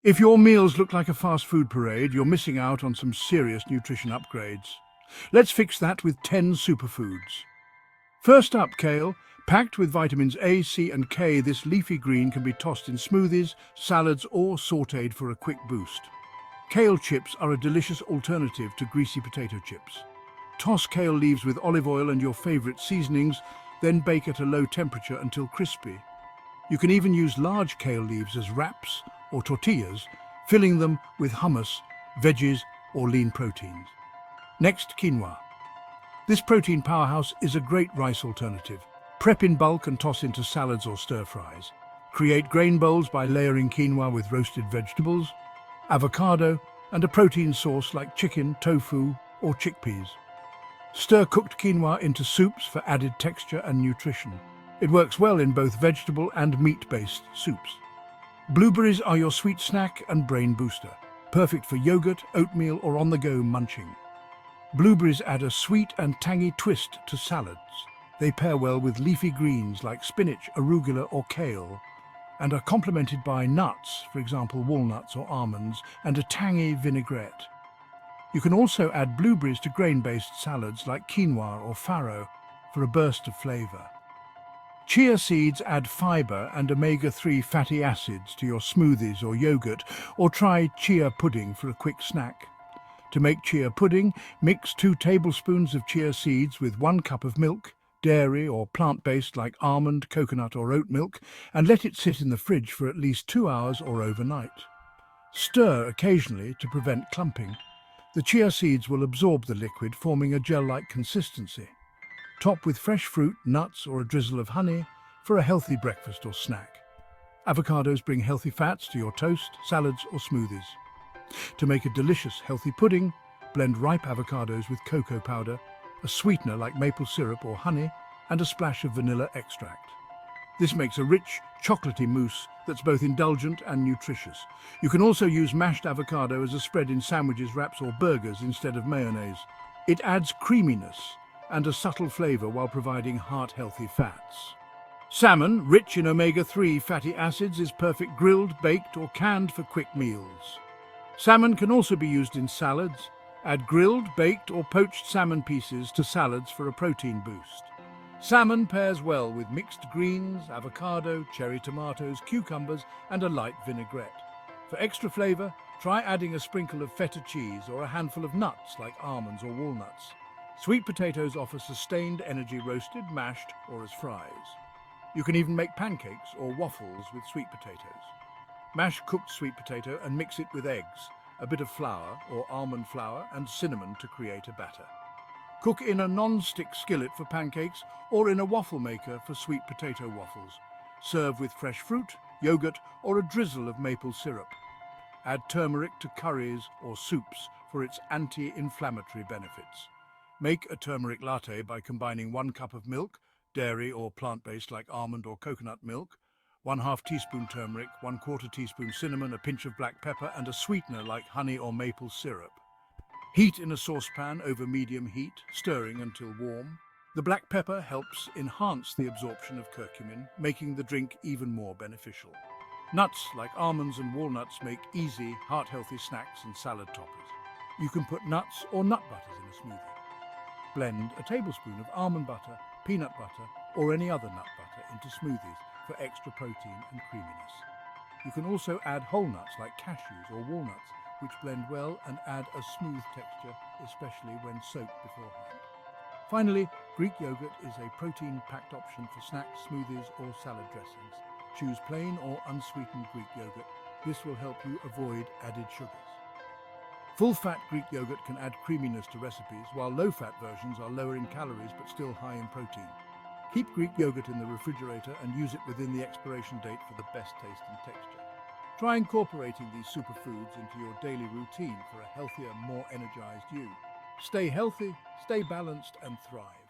If your meals look like a fast food parade, you're missing out on some serious nutrition upgrades. Let's fix that with 10 superfoods. First up, kale. Packed with vitamins A, C and K, this leafy green can be tossed in smoothies, salads or sautéed for a quick boost. Kale chips are a delicious alternative to greasy potato chips. Toss kale leaves with olive oil and your favorite seasonings, then bake at a low temperature until crispy. You can even use large kale leaves as wraps or tortillas, filling them with hummus, veggies or lean proteins. Next, quinoa. This protein powerhouse is a great rice alternative. Prep in bulk and toss into salads or stir-fries. Create grain bowls by layering quinoa with roasted vegetables, avocado, and a protein source like chicken, tofu, or chickpeas. Stir cooked quinoa into soups for added texture and nutrition. It works well in both vegetable and meat-based soups. Blueberries are your sweet snack and brain booster, perfect for yogurt, oatmeal, or on-the-go munching. Blueberries add a sweet and tangy twist to salads. They pair well with leafy greens like spinach, arugula, or kale, and are complemented by nuts, for example walnuts or almonds, and a tangy vinaigrette. You can also add blueberries to grain-based salads like quinoa or farro for a burst of flavor. Chia seeds add fiber and omega-3 fatty acids to your smoothies or yogurt, or try chia pudding for a quick snack. To make chia pudding, mix 2 tablespoons of chia seeds with 1 cup of milk, dairy or plant-based like almond, coconut or oat milk, and let it sit in the fridge for at least 2 hours or overnight. Stir occasionally to prevent clumping. The chia seeds will absorb the liquid, forming a gel-like consistency. Top with fresh fruit, nuts or a drizzle of honey for a healthy breakfast or snack. Avocados bring healthy fats to your toast, salads or smoothies. To make a delicious, healthy pudding, blend ripe avocados with cocoa powder, a sweetener like maple syrup or honey, and a splash of vanilla extract. This makes a rich, chocolatey mousse that's both indulgent and nutritious. You can also use mashed avocado as a spread in sandwiches, wraps or burgers instead of mayonnaise. It adds creaminess and a subtle flavor while providing heart-healthy fats. Salmon, rich in omega-3 fatty acids, is perfect grilled, baked or canned for quick meals. Salmon can also be used in salads. Add grilled, baked or poached salmon pieces to salads for a protein boost. Salmon pairs well with mixed greens, avocado, cherry tomatoes, cucumbers and a light vinaigrette. For extra flavor, try adding a sprinkle of feta cheese or a handful of nuts like almonds or walnuts. Sweet potatoes offer sustained energy roasted, mashed or as fries. You can even make pancakes or waffles with sweet potatoes. Mash cooked sweet potato and mix it with eggs, a bit of flour or almond flour and cinnamon to create a batter. Cook in a non-stick skillet for pancakes or in a waffle maker for sweet potato waffles. Serve with fresh fruit, yogurt or a drizzle of maple syrup. Add turmeric to curries or soups for its anti-inflammatory benefits. Make a turmeric latte by combining 1 cup of milk, dairy or plant-based like almond or coconut milk, 1/2 teaspoon turmeric, 1/4 teaspoon cinnamon, a pinch of black pepper and a sweetener like honey or maple syrup. Heat in a saucepan over medium heat, stirring until warm. The black pepper helps enhance the absorption of curcumin, making the drink even more beneficial. Nuts like almonds and walnuts make easy, heart-healthy snacks and salad toppers. You can put nuts or nut butters in a smoothie. Blend a tablespoon of almond butter, peanut butter, or any other nut butter into smoothies for extra protein and creaminess. You can also add whole nuts like cashews or walnuts, which blend well and add a smooth texture, especially when soaked beforehand. Finally, Greek yogurt is a protein-packed option for snacks, smoothies, or salad dressings. Choose plain or unsweetened Greek yogurt. This will help you avoid added sugars. Full-fat Greek yogurt can add creaminess to recipes, while low-fat versions are lower in calories but still high in protein. Keep Greek yogurt in the refrigerator and use it within the expiration date for the best taste and texture. Try incorporating these superfoods into your daily routine for a healthier, more energized you. Stay healthy, stay balanced, and thrive.